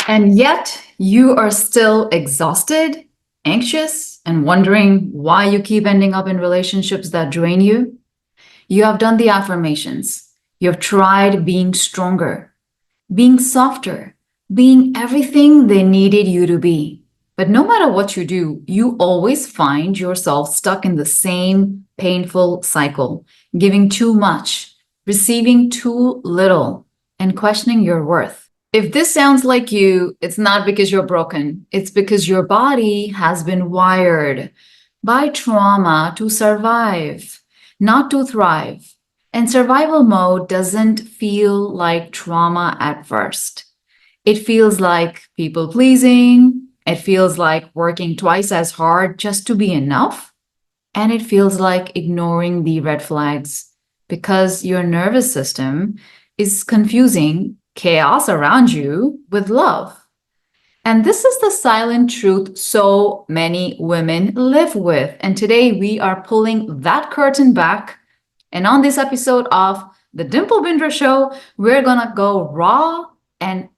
And yet you are still exhausted, anxious, and wondering why you keep ending up in relationships that drain you. You have done the affirmations. You have tried being stronger, being softer, being everything they needed you to be. But no matter what you do, you always find yourself stuck in the same painful cycle, giving too much, receiving too little, and questioning your worth. If this sounds like you, it's not because you're broken. It's because your body has been wired by trauma to survive, not to thrive. And survival mode doesn't feel like trauma at first. It feels like people pleasing. It feels like working twice as hard just to be enough. And it feels like ignoring the red flags because your nervous system is confusing chaos around you with love. And this is the silent truth so many women live with. And today we are pulling that curtain back. And on this episode of the Dimple Bindra Show, we're going to go raw and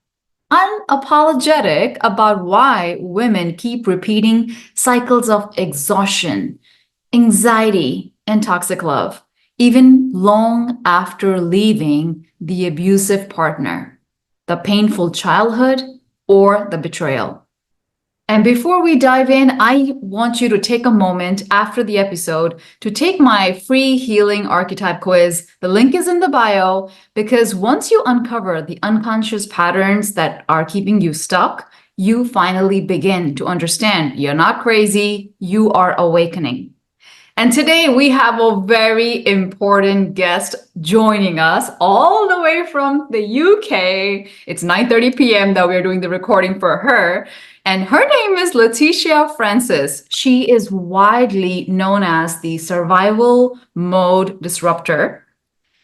unapologetic about why women keep repeating cycles of exhaustion, anxiety, and toxic love, even long after leaving the abusive partner, the painful childhood, or the betrayal. And before we dive in, I want you to take a moment after the episode to take my free healing archetype quiz. The link is in the bio, because once you uncover the unconscious patterns that are keeping you stuck, you finally begin to understand you're not crazy, you are awakening. And today we have a very important guest joining us all the way from the UK. It's 9:30 p.m. that we're doing the recording for her. And her name is Leticia Francis. She is widely known as the survival mode disruptor.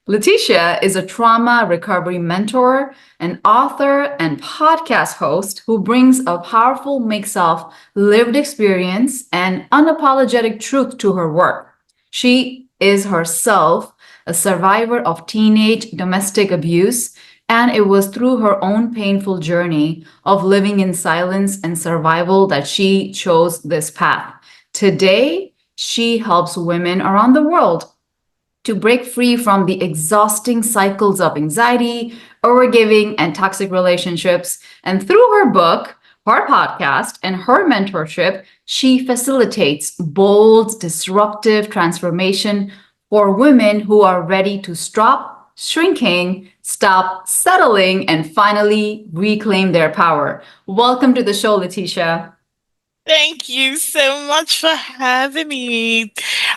Leticia is a trauma recovery mentor, an author, and podcast host who brings a powerful mix of lived experience and unapologetic truth to her work. She is herself a survivor of teenage domestic abuse, and it was through her own painful journey of living in silence and survival that she chose this path. Today, she helps women around the world to break free from the exhausting cycles of anxiety, overgiving, and toxic relationships. And through her book, her podcast, and her mentorship, she facilitates bold, disruptive transformation for women who are ready to stop shrinking, stop settling, and finally reclaim their power. Welcome to the show, Leticia. Thank you so much for having me.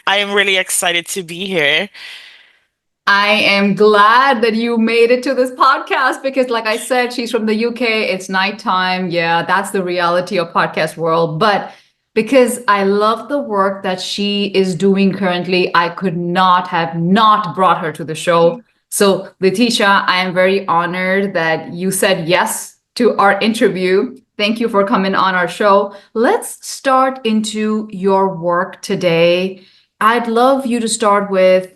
I am really excited to be here. I am glad that you made it to this podcast because, like I said, she's from the UK. It's nighttime. Yeah, that's the reality of podcast world. But because I love the work that she is doing currently, I could not have not brought her to the show. So, Leticia, I am very honored that you said yes to our interview. Thank you for coming on our show. Let's start into your work today. I'd love you to start with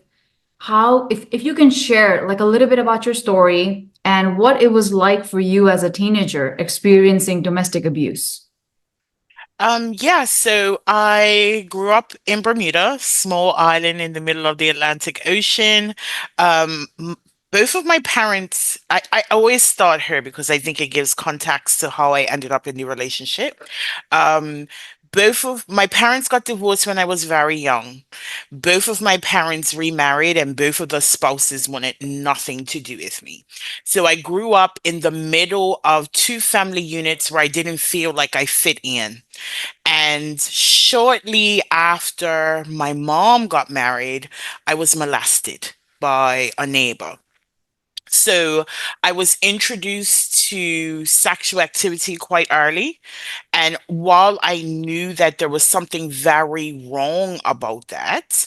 how, if you can share like a little bit about your story and what it was like for you as a teenager experiencing domestic abuse. Yeah, so I grew up in Bermuda, small island in the middle of the Atlantic Ocean. Both of my parents, I always start here because I think it gives context to how I ended up in the relationship. Um, both of my parents got divorced when I was very young. Both of my parents remarried, and both of the spouses wanted nothing to do with me. So I grew up in the middle of two family units where I didn't feel like I fit in. And shortly after my mom got married, I was molested by a neighbor. So I was introduced to sexual activity quite early. And while I knew that there was something very wrong about that,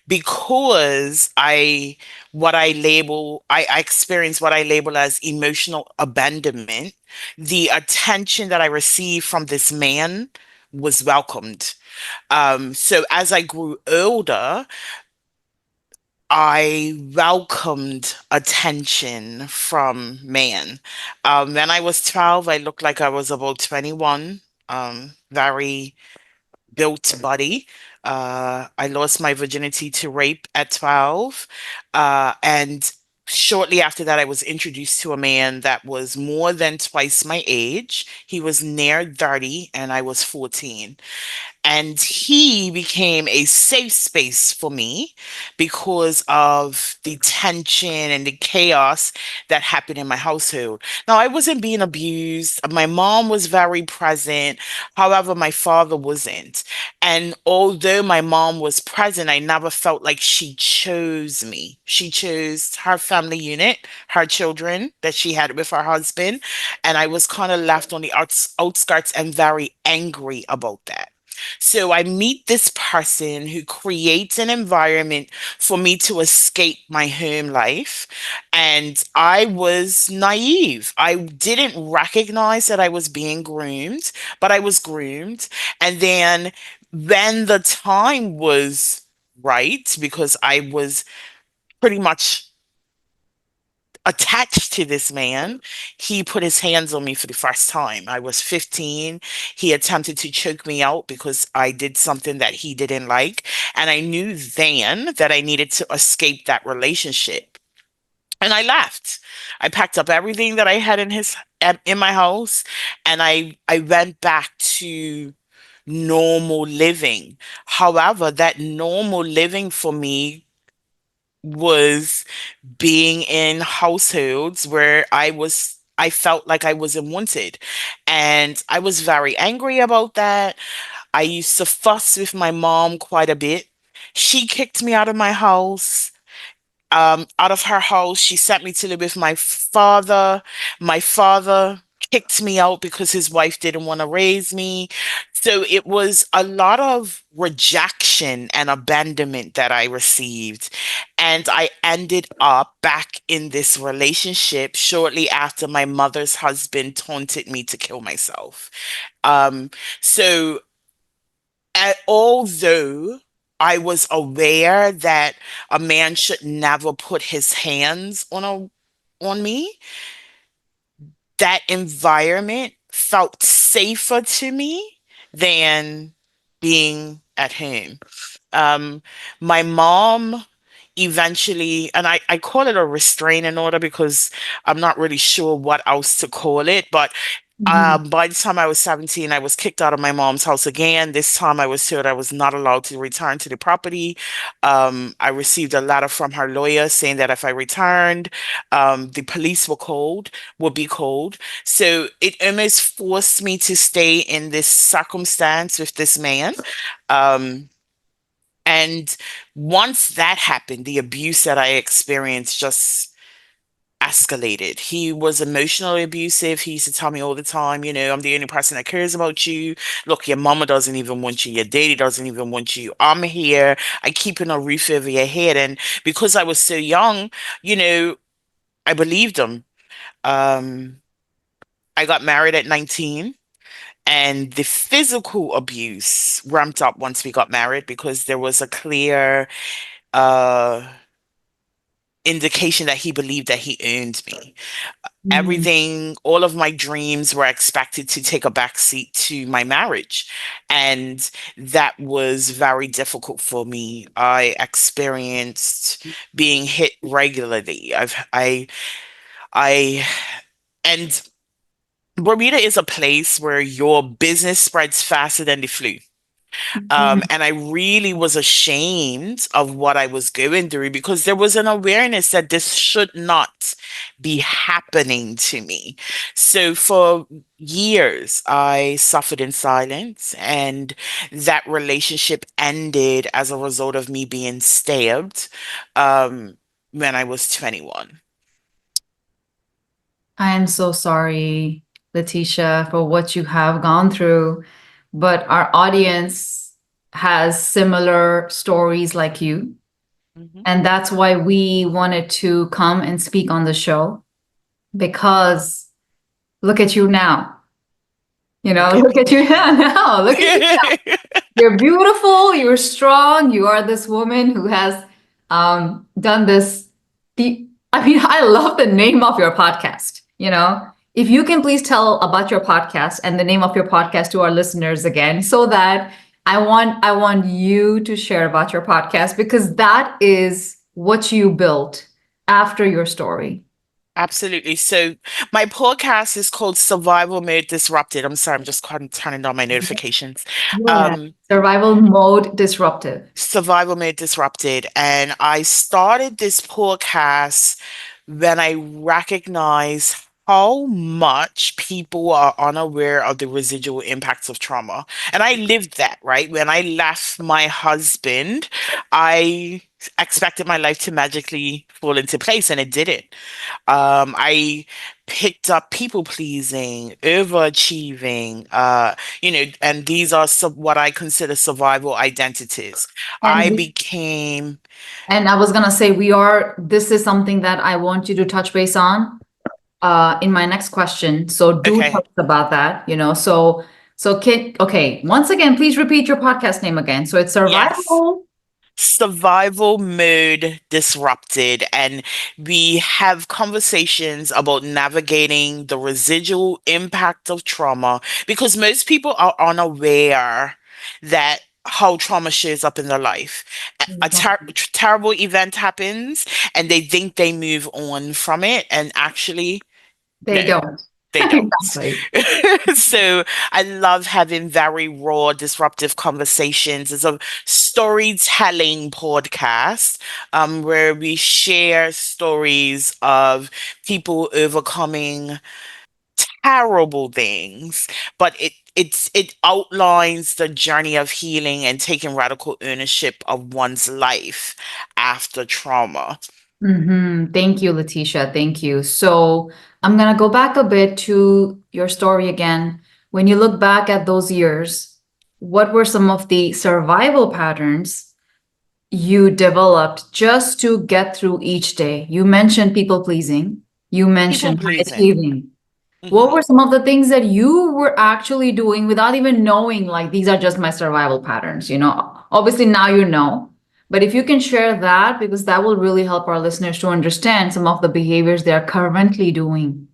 because I experienced what I label as emotional abandonment, the attention that I received from this man was welcomed. So as I grew older, I welcomed attention from man. When I was 12, I looked like I was about 21. Very built body. I lost my virginity to rape at 12. And shortly after that, I was introduced to a man that was more than twice my age. He was near 30 and I was 14. And he became a safe space for me because of the tension and the chaos that happened in my household. Now, I wasn't being abused. My mom was very present. However, my father wasn't. And although my mom was present, I never felt like she chose me. She chose her family unit, her children that she had with her husband. And I was kind of left on the outskirts and very angry about that. So I meet this person who creates an environment for me to escape my home life. And I was naive. I didn't recognize that I was being groomed, but I was groomed. And then when the time was right, because I was pretty much attached to this man, he put his hands on me for the first time. I was 15. He attempted to choke me out because I did something that he didn't like. And I knew then that I needed to escape that relationship. And I left. I packed up everything that I had in my house and I went back to normal living. However, that normal living for me was being in households where I felt like I wasn't wanted. And I was very angry about that. I used to fuss with my mom quite a bit. She kicked me out of my house, out of her house. She sent me to live with my father. My father kicked me out because his wife didn't want to raise me. So it was a lot of rejection and abandonment that I received. And I ended up back in this relationship shortly after my mother's husband taunted me to kill myself. Um, so although I was aware that a man should never put his hands on me, that environment felt safer to me than being at home. Um, my mom eventually, and I call it a restraining order because I'm not really sure what else to call it, but Mhm. by the time I was 17, I was kicked out of my mom's house again. This time I was told I was not allowed to return to the property. I received a letter from her lawyer saying that if I returned, the police would be called. So it almost forced me to stay in this circumstance with this man. Um, and once that happened, the abuse that I experienced just escalated. He was emotionally abusive. He used to tell me all the time, I'm the only person that cares about you. Look, your mama doesn't even want you. Your daddy doesn't even want you. I'm here. I keeping a roof over your head. And because I was so young, you know, I believed him. Um, I got married at 19. And the physical abuse ramped up once we got married because there was a clear uh, indication that he believed that he owned me. Mhm. Everything, all of my dreams were expected to take a backseat to my marriage. And that was very difficult for me. I experienced being hit regularly. I, and Bermuda is a place where your business spreads faster than the flu. Mhm. And I really was ashamed of what I was going through because there was an awareness that this should not be happening to me. So for years, I suffered in silence, and that relationship ended as a result of me being stabbed um, when I was 21. I am so sorry, Leticia, for what you have gone through, but our audience has similar stories like you. Mhm. And that's why we wanted to come and speak on the show because look at you now. Look at Look at you now. Look at you. me. You're beautiful, you're strong, you are this woman who has done this. I mean, I love the name of your podcast. If you can please tell about your podcast and the name of your podcast to our listeners again, so that I want you to share about your podcast, because that is what you built after your story. Absolutely. So my podcast is called Survival Mode Disrupted. I'm sorry, I'm just turning on my notifications. Yeah. Um, Survival mode disruptive. Survival Mode Disrupted. And I started this podcast when I recognized how much people are unaware of the residual impacts of trauma. And I lived that, right? When I left my husband, I expected my life to magically fall into place, and it didn't. I picked up people pleasing, overachieving, and these are what I consider survival identities. I And became, and I was gonna say this is something that I want you to touch base on in my next question. So do tell okay, us about that, okay, once again, please repeat your podcast name again. So it's yes. survival. Survival mode disrupted, and we have conversations about navigating the residual impact of trauma, because most people are unaware that how trauma shows up in their life. A terrible event happens and they think they move on from it, and actually They no, don't. they don't. Exactly. So I love having very raw, disruptive conversations. It's a storytelling podcast, where we share stories of people overcoming terrible things, but it outlines the journey of healing and taking radical ownership of one's life after trauma. Thank you, Leticia. Thank you. So I'm gonna go back a bit to your story again. When you look back at those years, what were some of the survival patterns you developed just to get through each day? You mentioned people pleasing. You People mentioned high pleasing. achieving. What Hmm. were some of the things that you were actually doing without even knowing, like, these are just my survival patterns? Obviously now you know, but if you can share that, because that will really help our listeners to understand some of the behaviors they're currently doing.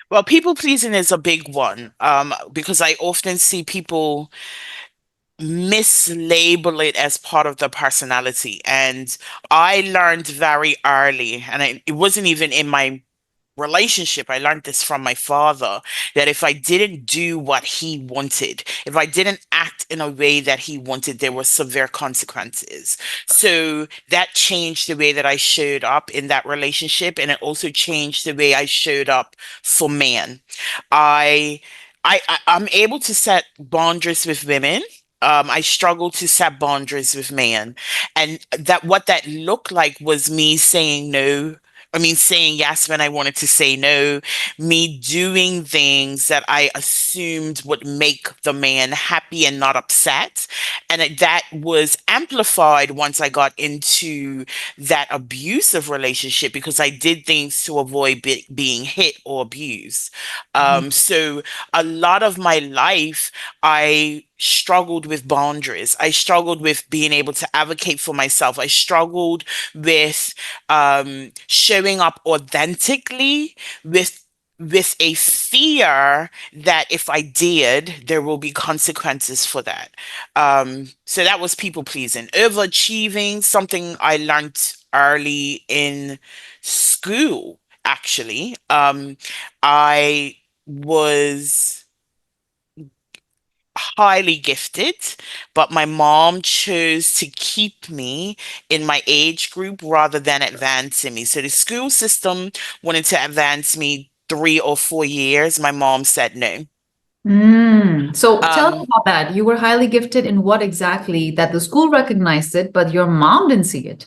Well, people pleasing is a big one, because I often see people mislabel it as part of the personality. And I learned very early, and it wasn't even in my relationship. I learned this from my father, that if I didn't do what he wanted, if I didn't act in a way that he wanted, there were severe consequences. So that changed the way that I showed up in that relationship, and it also changed the way I showed up for man. I I'm able to set boundaries with women. I struggle to set boundaries with men, and that what that looked like was me saying no. I mean, saying yes when I wanted to say no, me doing things that I assumed would make the man happy and not upset. And that was amplified once I got into that abusive relationship, because I did things to avoid being hit or abused. So a lot of my life, I struggled with boundaries. I struggled with being able to advocate for myself. I struggled with showing up authentically with a fear that if I did, there will be consequences for that. So that was people pleasing. Overachieving, something I learned early in school, actually. I was highly gifted, but my mom chose to keep me in my age group rather than advancing me. So the school system wanted to advance me 3 or 4 years. My mom said no. So tell me Um, about that. You were highly gifted in what exactly, that the school recognized it, but your mom didn't see it?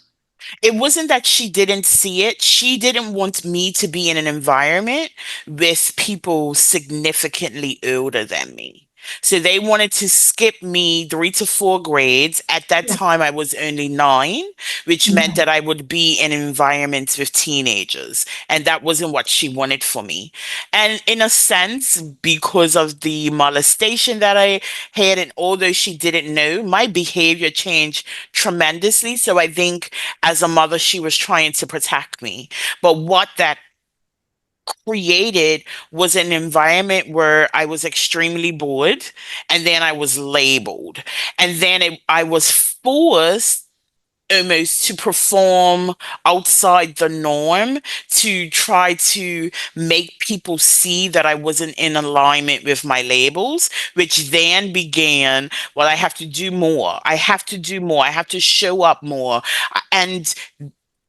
it wasn't that she didn't see it. She didn't want me to be in an environment with people significantly older than me. So they wanted to skip me 3 to 4 grades. At that Yeah. time, I was only 9, which meant Mhm. that I would be in environments with teenagers. And that wasn't what she wanted for me. And in a sense, because of the molestation that I had, and although she didn't know, my behavior changed tremendously. So I think as a mother, she was trying to protect me. But what that created was an environment where I was extremely bored, and then I was labeled, and then I was forced almost to perform outside the norm to try to make people see that I wasn't in alignment with my labels, which then began, well, I have to do more. I have to do more. I have to show up more. And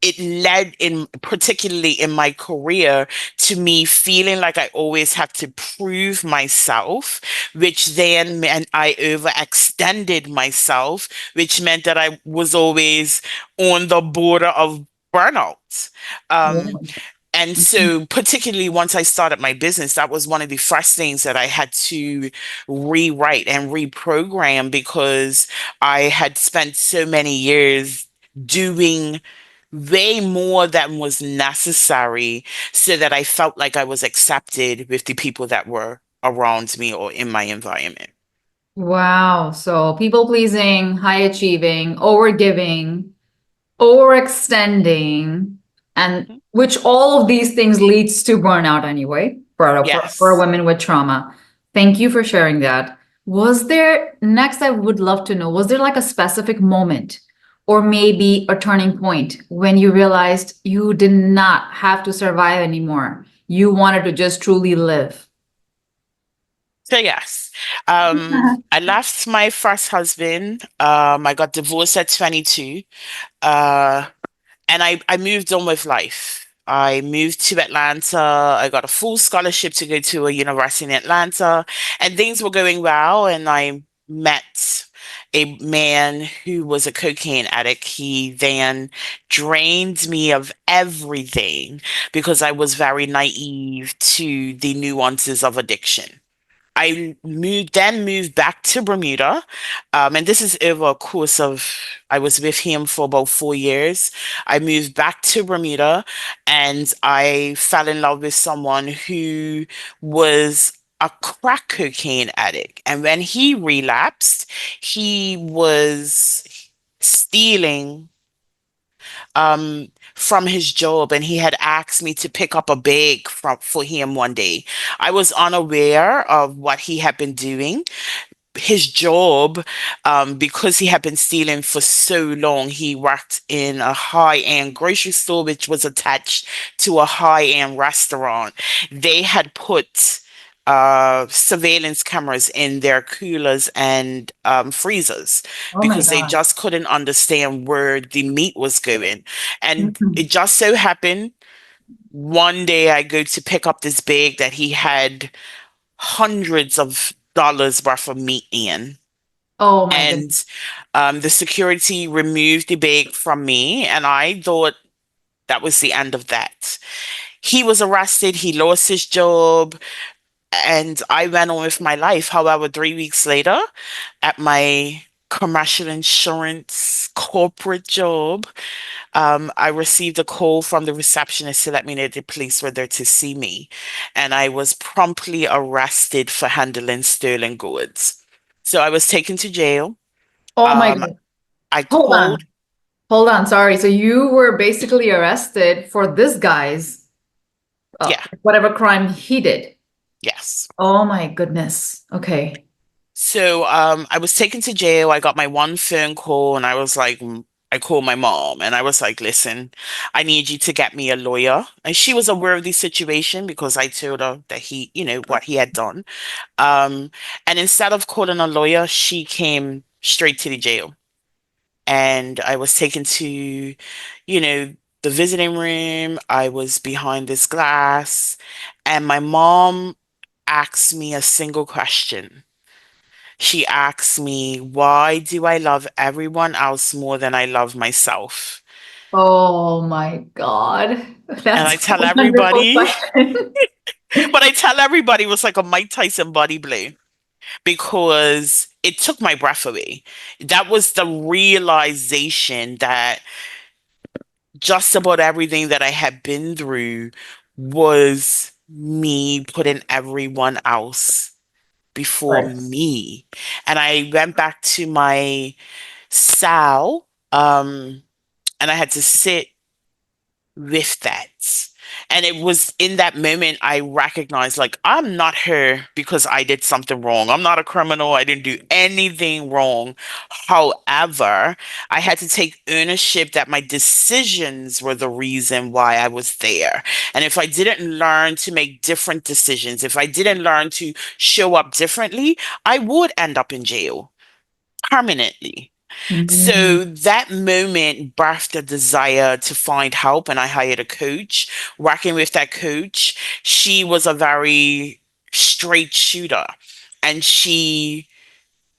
it led in particularly in my career to me feeling like I always have to prove myself, which then meant I overextended myself, which meant that I was always on the border of burnout. Um, Oh. and so, particularly once I started my business, that was one of the first things that I had to rewrite and reprogram, because I had spent so many years doing way more than was necessary so that I felt like I was accepted with the people that were around me or in my environment. Wow. So people pleasing, high achieving, over giving, overextending, and Mhm. which all of these things leads to burnout anyway for Yes. women with trauma. Thank you for sharing that. Was there, next, I would love to know, was there like a specific moment or maybe a turning point when you realized you did not have to survive anymore? You wanted to just truly live? So yes, I left my first husband. I got divorced at 22. Uh, and I moved on with life. I moved to Atlanta. I got a full scholarship to go to a university in Atlanta, and things were going well. And I met a man who was a cocaine addict. He then drained me of everything because I was very naive to the nuances of addiction. I moved back to Bermuda. And this is over a course of, I was with him for about 4 years. I moved back to Bermuda, and I fell in love with someone who was a crack cocaine addict. And when he relapsed, he was stealing from his job, and he had asked me to pick up a bag for him one day. I was unaware of what he had been doing. His job, because he had been stealing for so long, he worked in a high-end grocery store, which was attached to a high-end restaurant. They had put surveillance cameras in their coolers and freezers Oh my because they God. just couldn't understand where the meat was going. And it Mhm. just so happened one day I go to pick up this bag that he had hundreds of dollars worth of meat in. Oh my goodness. And the security removed the bag from me, and I thought that was the end of that. He was arrested, he lost his job, and I went on with my life. However, 3 weeks later, at my commercial insurance corporate job, I received a call from the receptionist to let me know the police were there to see me, and I was promptly arrested for handling stolen goods. So I was taken to jail. Oh my Um, God. I Hold called, on. Hold on. Sorry. So you were basically arrested for this guy's yeah, whatever crime he did. yes. Oh my goodness. Okay. So I was taken to jail. I got my one phone call, and I was like, I called my mom, and I was like, listen, I need you to get me a lawyer. And she was aware of the situation because I told her that what he had done. Um, and instead of calling a lawyer, she came straight to the jail. And I was taken to, the visiting room. I was behind this glass, and my mom asked me a single question. She asked me, why do I love everyone else more than I love myself? Oh my God. And That's I a tell wonderful everybody, question. but I tell everybody it was like a Mike Tyson body blow. because it took my breath away. That was the realization that just about everything that I had been through was me putting everyone else before Right. me. And I went back to my cell, and I had to sit with that. And it was in that moment I recognized, like, I'm not her because I did something wrong. I'm not a criminal. I didn't do anything wrong. However, I had to take ownership that my decisions were the reason why I was there. And if I didn't learn to make different decisions, if I didn't learn to show up differently, I would end up in jail permanently. Mhm. So that moment birthed a desire to find help, and I hired a coach. Working with that coach, she was a very straight shooter, and she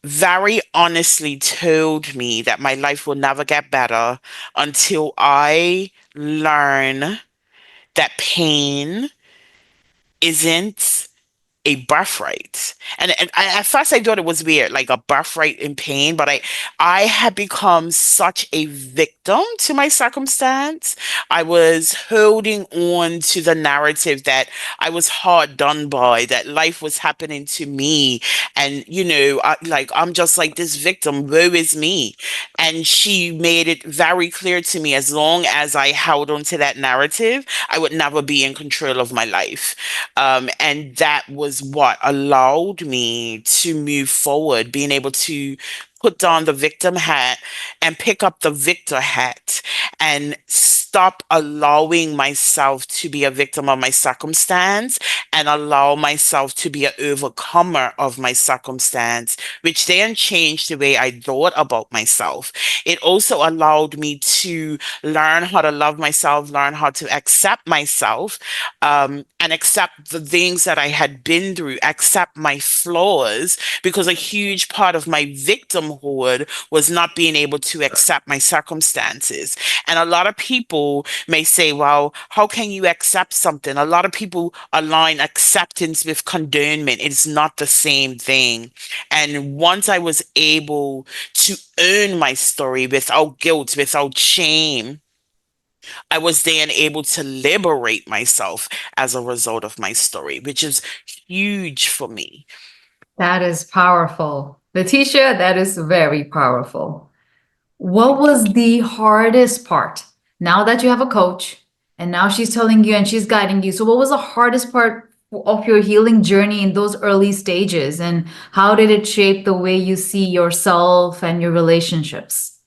very honestly told me that my life will never get better until I learn that pain isn't a birthright. At first I thought it was weird, like a birthright in pain, but I had become such a victim to my circumstance. I was holding on to the narrative that I was hard done by, that life was happening to me. And, I'm just like this victim, woe is me. And she made it very clear to me, as long as I held on to that narrative, I would never be in control of my life. And that was what allowed me to move forward, being able to put down the victim hat and pick up the victor hat and stop allowing myself to be a victim of my circumstance and allow myself to be an overcomer of my circumstance, which then changed the way I thought about myself. It also allowed me to learn how to love myself, learn how to accept myself, and accept the things that I had been through, accept my flaws, because a huge part of my victimhood was not being able to accept my circumstances. And a lot of people may say, well, how can you accept something? A lot of people align acceptance with condonment. It's not the same thing. And once I was able to own my story without guilt, without shame, I was then able to liberate myself as a result of my story, which is huge for me. That is powerful. Leticia, that is very powerful. What was the hardest part? Now that you have a coach and now she's telling you and she's guiding you. So, what was the hardest part of your healing journey in those early stages? And how did it shape the way you see yourself and your relationships?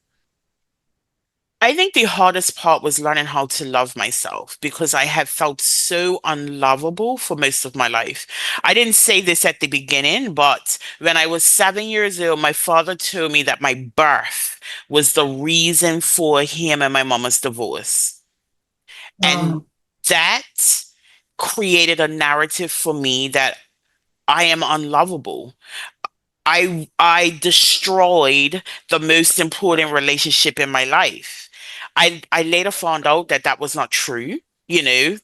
I think the hardest part was learning how to love myself because I have felt so unlovable for most of my life. I didn't say this at the beginning, but when I was 7 years old, my father told me that my birth was the reason for him and my mama's divorce. And Oh, that created a narrative for me that I am unlovable. I destroyed the most important relationship in my life. I later found out that that was not true. You know,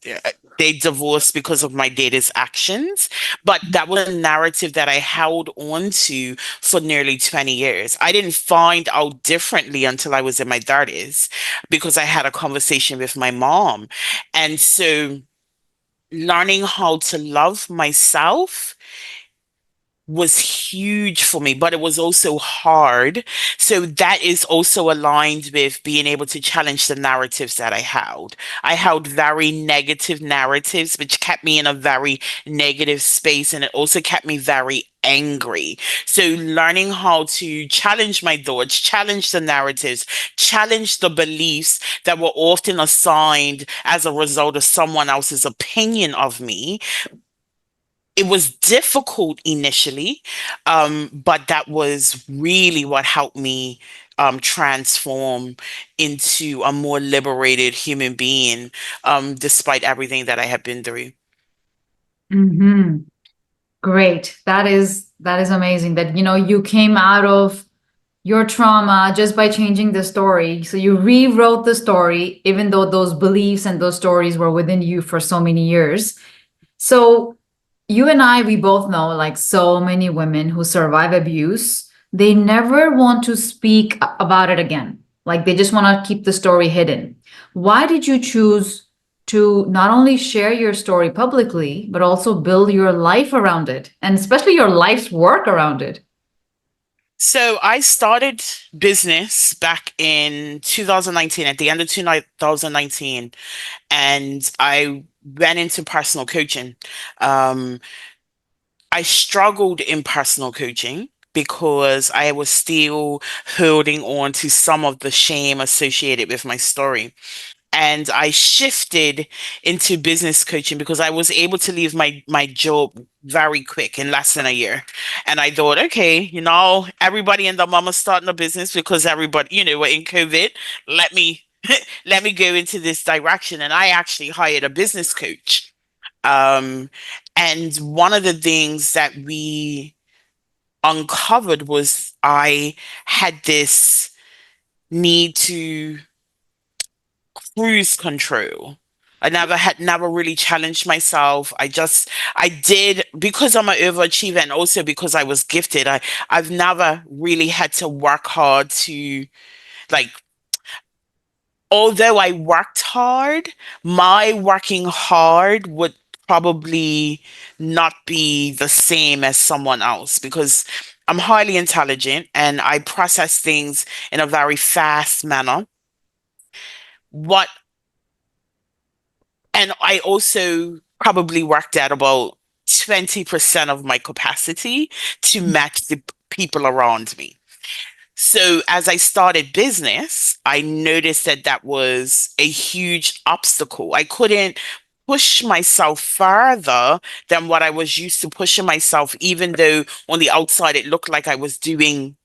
they divorced because of my dad's actions, but that was a narrative that I held on to for nearly 20 years. I didn't find out differently until I was in my 30s because I had a conversation with my mom. And so learning how to love myself was huge for me, but it was also hard. So that is also aligned with being able to challenge the narratives that I held. I held very negative narratives, which kept me in a very negative space, and it also kept me very angry. So learning how to challenge my thoughts, challenge the narratives, challenge the beliefs that were often assigned as a result of someone else's opinion of me, it was difficult initially, but that was really what helped me transform into a more liberated human being, despite everything that I have been through. hmm, great. That is amazing that you came out of your trauma just by changing the story. So you rewrote the story, even though those beliefs and those stories were within you for so many years. So you and I, we both know like so many women who survive abuse, they never want to speak about it again. Like they just want to keep the story hidden. Why did you choose to not only share your story publicly, but also build your life around it, and especially your life's work around it? So I started business back in 2019, at the end of 2019, and I went into personal coaching. Um, I struggled in personal coaching because I was still holding on to some of the shame associated with my story. And I shifted into business coaching because I was able to leave my job very quick in less than a year. And I thought, okay, everybody and their mama starting a business because everybody, we're in COVID. Let me let me go into this direction. And I actually hired a business coach. Um, and one of the things that we uncovered was I had this need to cruise control. I never really challenged myself. I did because I'm an overachiever and also because I was gifted. I've never really had to work hard to like, although I worked hard, my working hard would probably not be the same as someone else because I'm highly intelligent and I process things in a very fast manner. What And I also probably worked at about 20% of my capacity to match the people around me. So as I started business, I noticed that that was a huge obstacle. I couldn't push myself further than what I was used to pushing myself, even though on the outside it looked like I was doing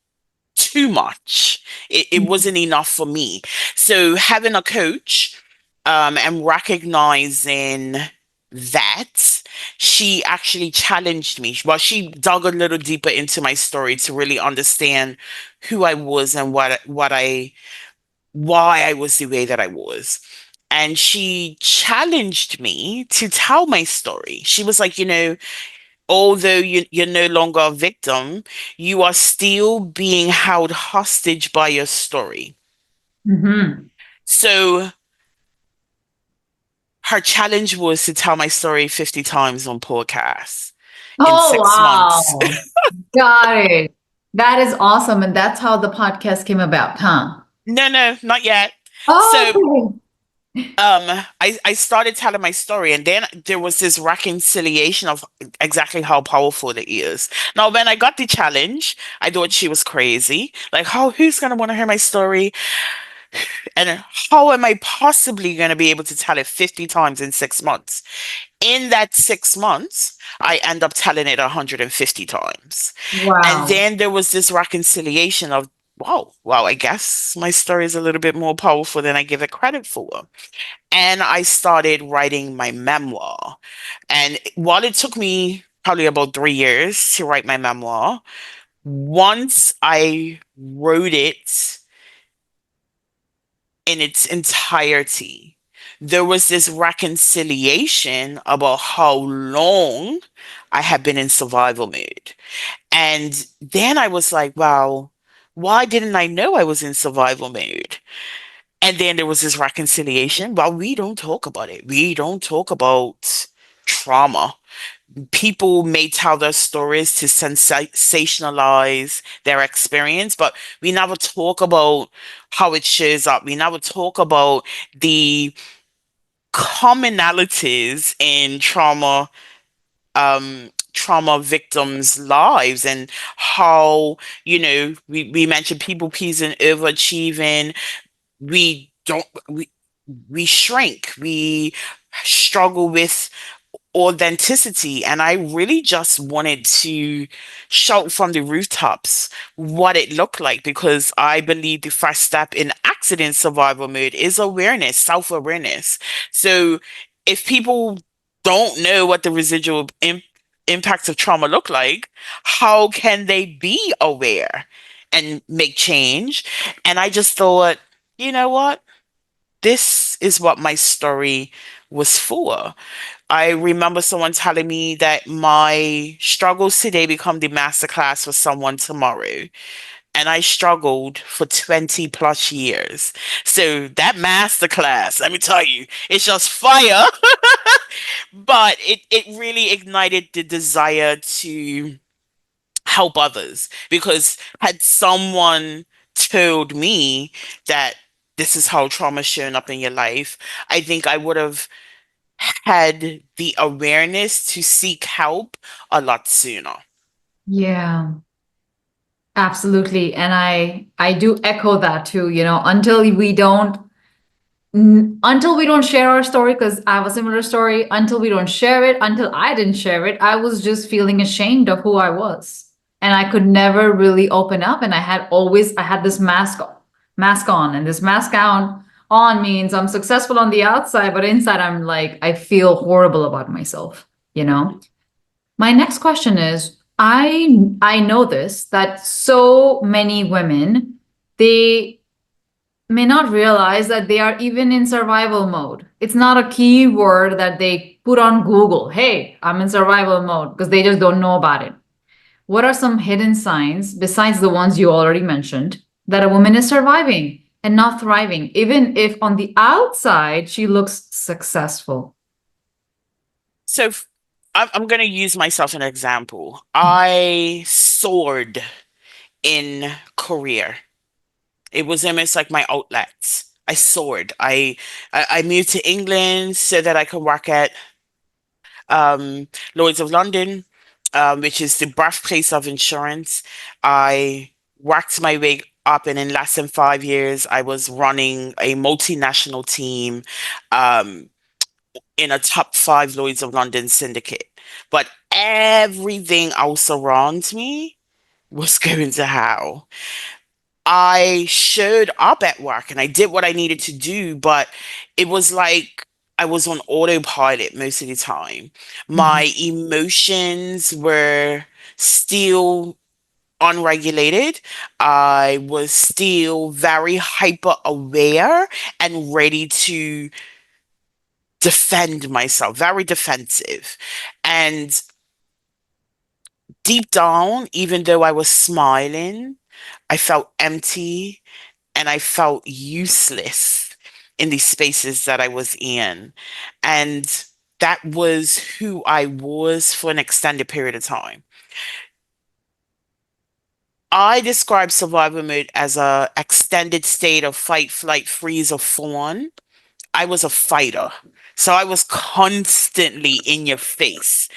too much. It wasn't enough for me. So having a coach and recognizing that, she actually challenged me. Well, she dug a little deeper into my story to really understand who I was and why I was the way that I was. And she challenged me to tell my story. She was like, although you're no longer a victim, you are still being held hostage by your story. Mm-hmm. So her challenge was to tell my story 50 times on podcasts in Oh, 6 months. wow. Got it. That is awesome. And that's how the podcast came about, huh? No, no, not yet. So Oh, I started telling my story, and then there was this reconciliation of exactly how powerful it is. Now, when I got the challenge, I thought she was crazy. Like, who's gonna want to hear my story? And how am I possibly gonna be able to tell it 50 times in 6 months? In that 6 months, I end up telling it 150 times. And wow. then there was this reconciliation of, wow, I guess my story is a little bit more powerful than I give it credit for. And I started writing my memoir. And while it took me probably about 3 years to write my memoir, once I wrote it in its entirety, there was this reconciliation about how long I had been in survival mode. And then I was like, wow, why didn't I know I was in survival mode? And then there was this reconciliation. Well, we don't talk about it. We don't talk about trauma. People may tell their stories to sensationalize their experience, but we never talk about how it shows up. We never talk about the commonalities in trauma victims' lives and how, we mentioned people pleasing, overachieving. We don't, we shrink, we struggle with authenticity. And I really just wanted to shout from the rooftops what it looked like because I believe the first step in accident survival mode is awareness, self-awareness. So if people don't know what the residual impacts of trauma look like, how can they be aware and make change? And I just thought, you know what? This is what my story was for. I remember someone telling me that my struggles today become the masterclass for someone tomorrow. And I struggled for 20 plus years. So that masterclass, let me tell you, it's just fire. But it really ignited the desire to help others, because had someone told me that this is how trauma's showing up in your life, I think I would have had the awareness to seek help a lot sooner. Yeah, absolutely. And I do echo that too, until we don't share our story, because I have a similar story, until we don't share it, until I didn't share it, I was just feeling ashamed of who I was. And I could never really open up. And I had this mask on, and this mask on means I'm successful on the outside, but inside I'm like, I feel horrible about myself, you know? My next question is, I know this, that so many women, they may not realize that they are even in survival mode. It's not a keyword that they put on Google. Hey, I'm in survival mode, because they just don't know about it. What are some hidden signs, besides the ones you already mentioned, that a woman is surviving and not thriving, even if on the outside she looks successful? So I'm going to use myself as an example. I soared in career. It was almost like my outlets. I soared. I moved to England so that I could work at Lloyd's of London, which is the birthplace of insurance. I worked my way up, and in less than 5 years, I was running a multinational team um, in a top five Lloyd's of London syndicate. But everything else around me was going to hell. I showed up at work and I did what I needed to do, but it was like I was on autopilot most of the time. Mhm. My emotions were still unregulated. I was still very hyper aware and ready to defend myself, very defensive. And deep down, even though I was smiling, I felt empty and I felt useless in these spaces that I was in. And that was who I was for an extended period of time. I describe survival mode as a extended state of fight, flight, freeze, or fawn. I was a fighter. So I was constantly in your face,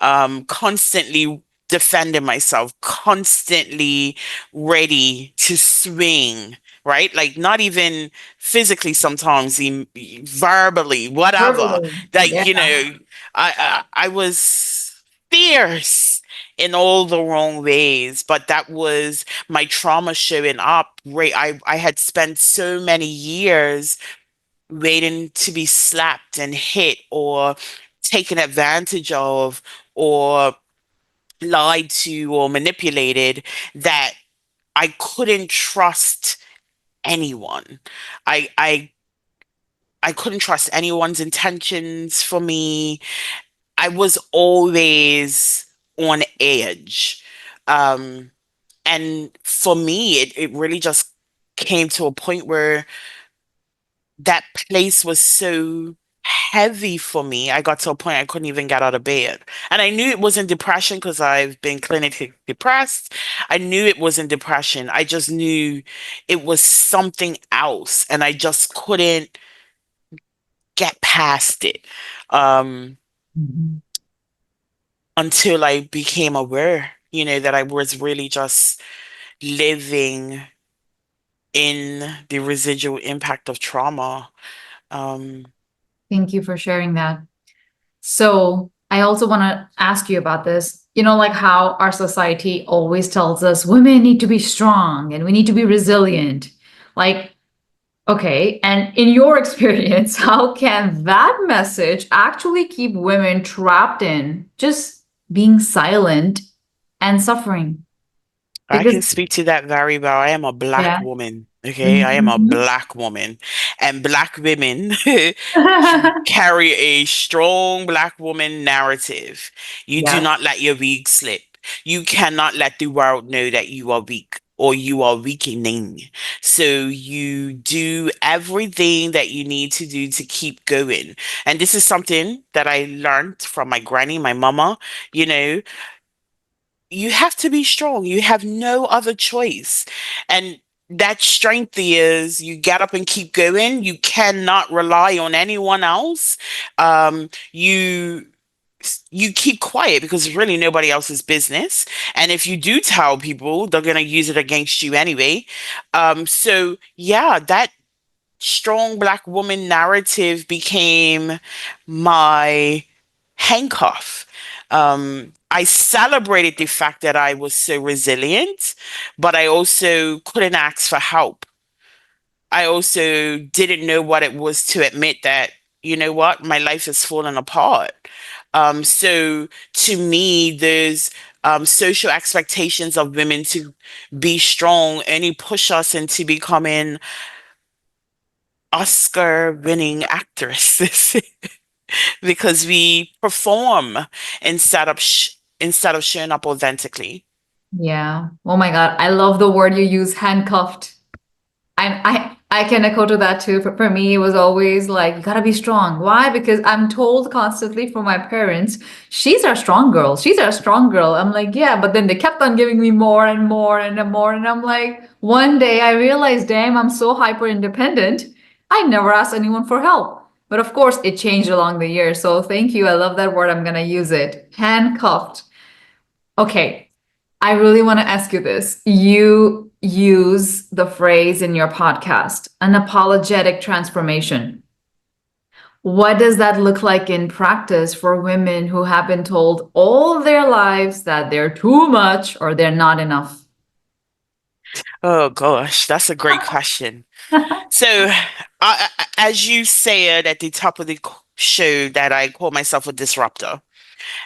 constantly defending myself, constantly ready to swing, right? Like not even physically sometimes, verbally, whatever. Verbally. Like, Yeah. I was fierce in all the wrong ways, but that was my trauma showing up. Right. I had spent so many years waiting to be slapped and hit or taken advantage of or lied to or manipulated, that I couldn't trust anyone. I I I couldn't trust anyone's intentions for me. I was always on edge. Um, and for me, it really just came to a point where that place was so heavy for me. I got to a point I couldn't even get out of bed. And I knew it wasn't depression because I've been clinically depressed. I knew it wasn't depression. I just knew it was something else. And I just couldn't get past it Mhm. until I became aware, that I was really just living in the residual impact of trauma. Um, Thank you for sharing that. So I also want to ask you about this. Like how our society always tells us women need to be strong and we need to be resilient. Like, okay, and in your experience, how can that message actually keep women trapped in just being silent and suffering? I Because can speak to that very well. I am a black yeah. woman. Okay. I am a Mhm. black woman. And black women carry a strong black woman narrative. You do Yes. not let your weak slip. You cannot let the world know that you are weak or you are weakening. So you do everything that you need to do to keep going. And this is something that I learned from my granny, my mama. You know, you have to be strong. You have no other choice. And that strength is you get up and keep going. You cannot rely on anyone else. You keep quiet because it's really nobody else's business. And if you do tell people, they're gonna use it against you anyway. So yeah, that strong black woman narrative became my handcuff. I celebrated the fact that I was so resilient, but I also couldn't ask for help. I also didn't know what it was to admit that, you know what, my life is falling apart. So to me, there's social expectations of women to be strong only push us into becoming Oscar winning actresses because we perform instead of showing up authentically. Yeah. Oh my God. I love the word you use, handcuffed. I can echo to that too. For me, it was always like, you gotta be strong. Why? Because I'm told constantly from my parents, she's our strong girl. She's our strong girl. I'm like, yeah, but then they kept on giving me more and more and more. And I'm like, one day I realized, damn, I'm so hyper independent. I never asked anyone for help. But of course, it changed along the years. So thank you. I love that word. I'm gonna use it. Handcuffed. Okay, I really want to ask you this. You use the phrase in your podcast, an apologetic transformation. What does that look like in practice for women who have been told all their lives that they're too much or they're not enough? Oh gosh, that's a great question. So, as you said at the top of the show, that I call myself a disruptor.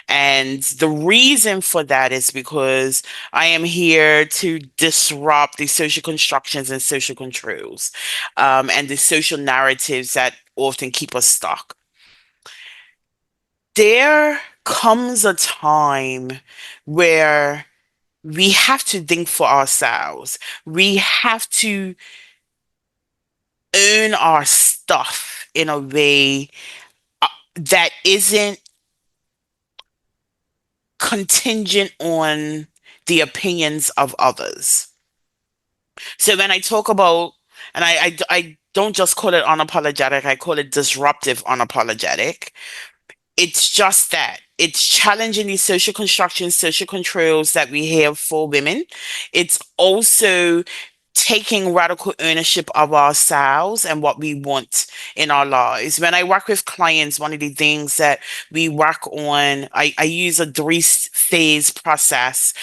And the reason for that is because I am here to disrupt the social constructions and social controls, and the social narratives that often keep us stuck. There comes a time where we have to think for ourselves. We have to earn our stuff in a way that isn't contingent on the opinions of others. So when I talk about, and I don't just call it unapologetic, I call it disruptive unapologetic. It's just that it's challenging these social constructions, social controls that we have for women. It's also taking radical ownership of ourselves and what we want in our lives. When I work with clients, one of the things that we work on, I use a three-phase process,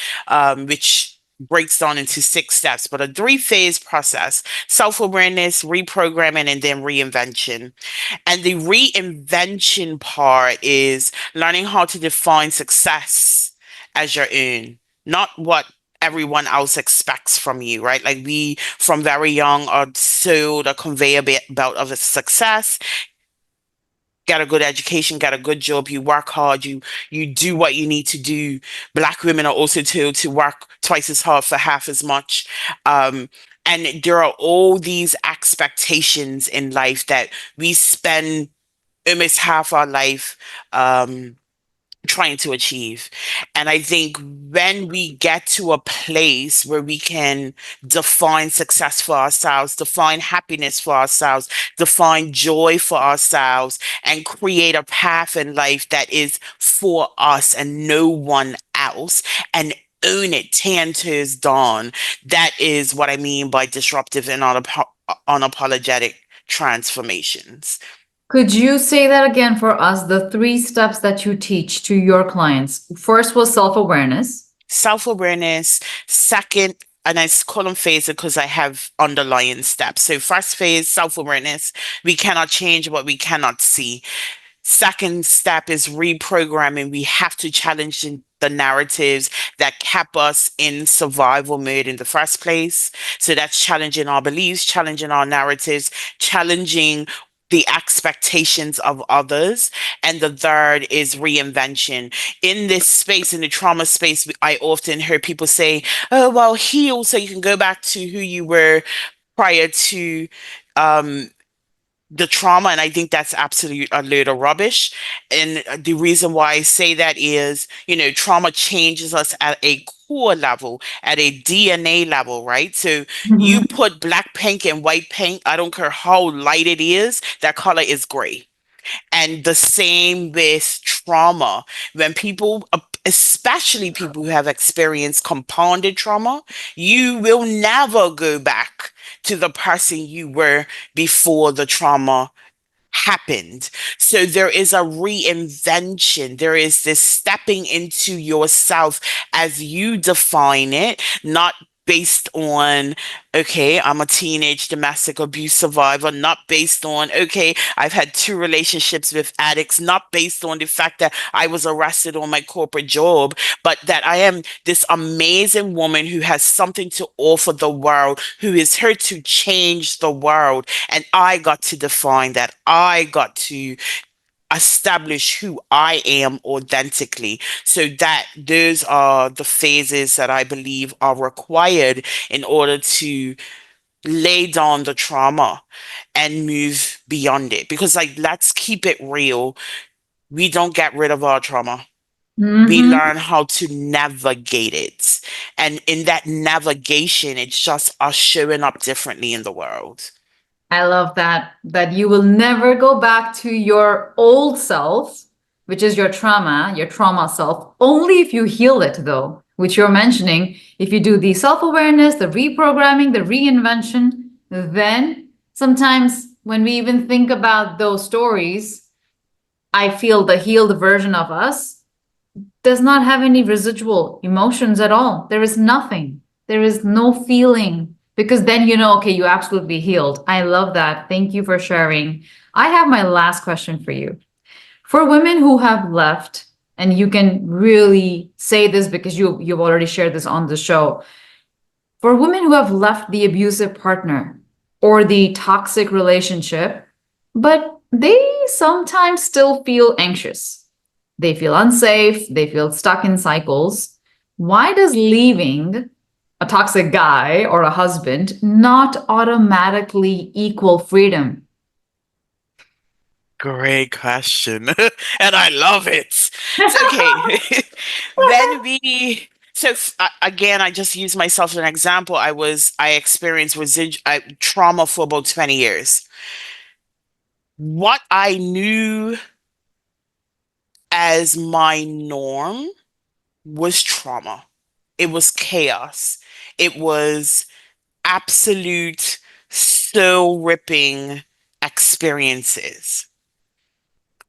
which breaks down into 6 steps, but a three-phase process: self-awareness, reprogramming, and then reinvention. And the reinvention part is learning how to define success as your own, not what everyone else expects from you, right? Like we, from very young, are sold a conveyor belt of a success. Get a good education, get a good job, you work hard, you do what you need to do. Black women are also told to work twice as hard for half as much. And there are all these expectations in life that we spend almost half our life trying to achieve. And I think when we get to a place where we can define success for ourselves, define happiness for ourselves, define joy for ourselves, and create a path in life that is for us and no one else, and own it 10 toes down, that is what I mean by disruptive and unapologetic transformations. Could you say that again for us, the three steps that you teach to your clients? First was self-awareness. Self-awareness. Second, and I call them phases because I have underlying steps. So first phase, self-awareness. We cannot change what we cannot see. Second step is reprogramming. We have to challenge the narratives that kept us in survival mode in the first place. So that's challenging our beliefs, challenging our narratives, challenging the expectations of others. And the third is reinvention. In this space, in the trauma space, I often hear people say, oh, well, heal so you can go back to who you were prior to um, the trauma. And I think that's absolutely a load of rubbish. And the reason why I say that is, trauma changes us at a core level, at a DNA level, right? So you Mhm. put black paint and white paint, I don't care how light it is, that color is gray. And the same with trauma. When people, especially people who have experienced compounded trauma, you will never go back to the person you were before the trauma happened. So there is a reinvention. There is this stepping into yourself as you define it, not based on, okay, I'm a teenage domestic abuse survivor, not based on, okay, I've had two relationships with addicts, not based on the fact that I was arrested on my corporate job, but that I am this amazing woman who has something to offer the world, who is here to change the world. And I got to define that. I got to establish who I am authentically. So that those are the phases that I believe are required in order to lay down the trauma and move beyond it. Because, like, let's keep it real. We don't get rid of our trauma. We Mhm. learn how to navigate it. And in that navigation, it's just us showing up differently in the world. I love that you will never go back to your old self, which is your trauma self, only if you heal it though, which you're mentioning. If you do the self-awareness, the reprogramming, the reinvention, then sometimes when we even think about those stories, I feel the healed version of us does not have any residual emotions at all. There is nothing. There is no feeling because then you know, okay, you absolutely healed. I love that. Thank you for sharing. I have my last question for you. For women who have left, and you can really say this because you've already shared this on the show. For women who have left the abusive partner or the toxic relationship, but they sometimes still feel anxious. They feel unsafe, they feel stuck in cycles. Why does leaving a toxic guy or a husband not automatically equal freedom? Great question. And I love it. So, okay. When we, so again, I just use myself as an example. I experienced trauma for about 20 years. What I knew as my norm was trauma. It was chaos. It was absolute soul ripping experiences.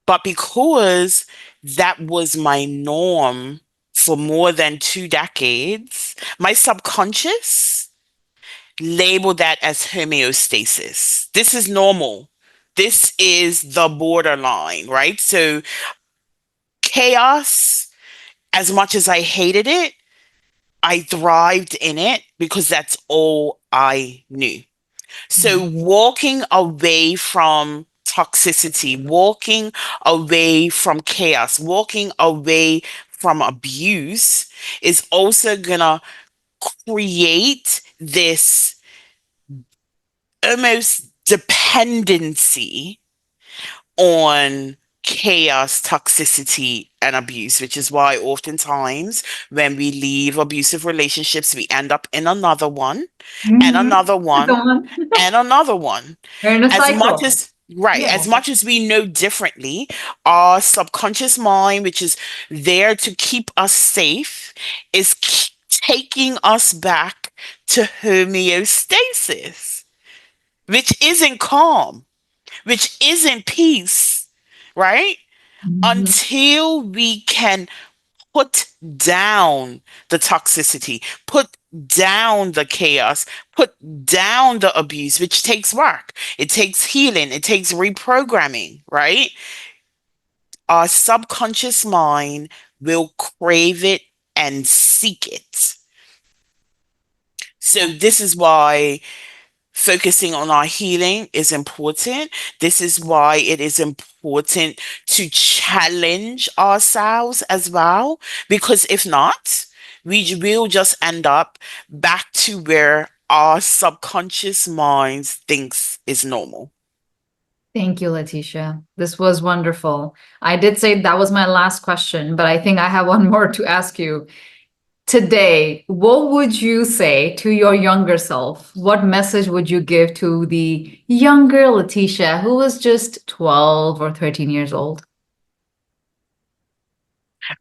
But because that was my norm for more than 2 decades, my subconscious labeled that as homeostasis. This is normal. This is the borderline, right? So, chaos, as much as I hated it, I thrived in it because that's all I knew. So walking away from toxicity, walking away from chaos, walking away from abuse is also gonna create this almost dependency on chaos, toxicity, and abuse, which is why oftentimes when we leave abusive relationships, we end up in another one, and Mhm. another Go one, on. and another one. You're in a As much cycle. as Right, Yeah. as much as we know differently, our subconscious mind, which is there to keep us safe, is taking us back to homeostasis, which isn't calm, which isn't peace, right? Mhm. Until we can put down the toxicity, put down the chaos, put down the abuse, which takes work. It takes healing, it takes reprogramming, right? our subconscious mind will crave it and seek it. So this is why focusing on our healing is important. This is why it is important to challenge ourselves as well, because if not, we will just end up back to where our subconscious mind thinks is normal. Thank you, Leticia. This was wonderful. I did say that was my last question, but I think I have one more to ask you. Today, what would you say to your younger self? What message would you give to the younger Leticia who was just 12 or 13 years old?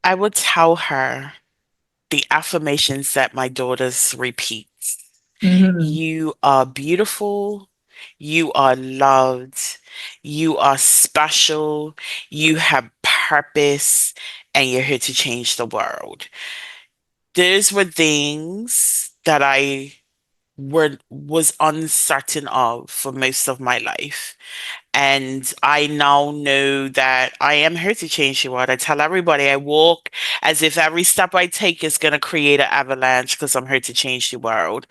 I would tell her the affirmations that my daughters repeat. Mhm. You are beautiful. You are loved. You are special. You have purpose, and you're here to change the world. Those were things that I was uncertain of for most of my life. And I now know that I am here to change the world. I tell everybody I walk as if every step I take is going to create an avalanche because I'm here to change the world.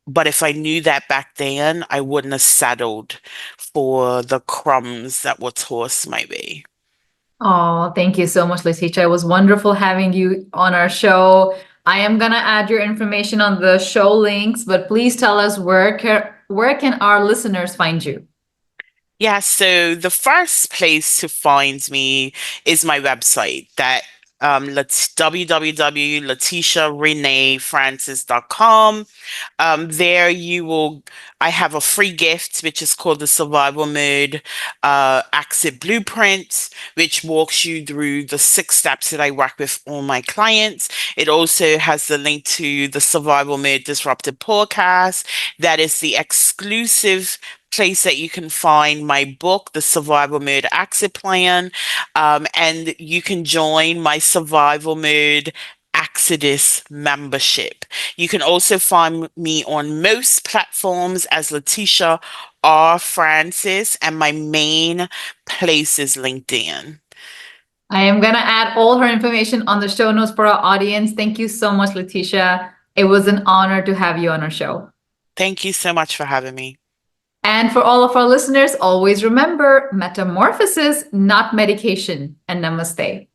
But if I knew that back then, I wouldn't have settled for the crumbs that were tossed my way. Oh, thank you so much, Leticia. It was wonderful having you on our show. I am gonna add your information on the show links, but please tell us where can our listeners find you? Yeah, so the first place to find me is my website that www.leticiarenefrancis.com. There I have a free gift, which is called the Survival Mode Exit Blueprint, which walks you through the 6 steps that I work with all my clients. It also has the link to the Survival Mode Disruptive podcast. That is the exclusive place that you can find my book, The Survival Mode Exit Plan, and you can join my Survival Mode Exodus membership. You can also find me on most platforms as Leticia R. Francis, and my main place is LinkedIn. I am gonna add all her information on the show notes for our audience. Thank you so much, Leticia. It was an honor to have you on our show. Thank you so much for having me. And for all of our listeners, always remember metamorphosis, not medication. And namaste.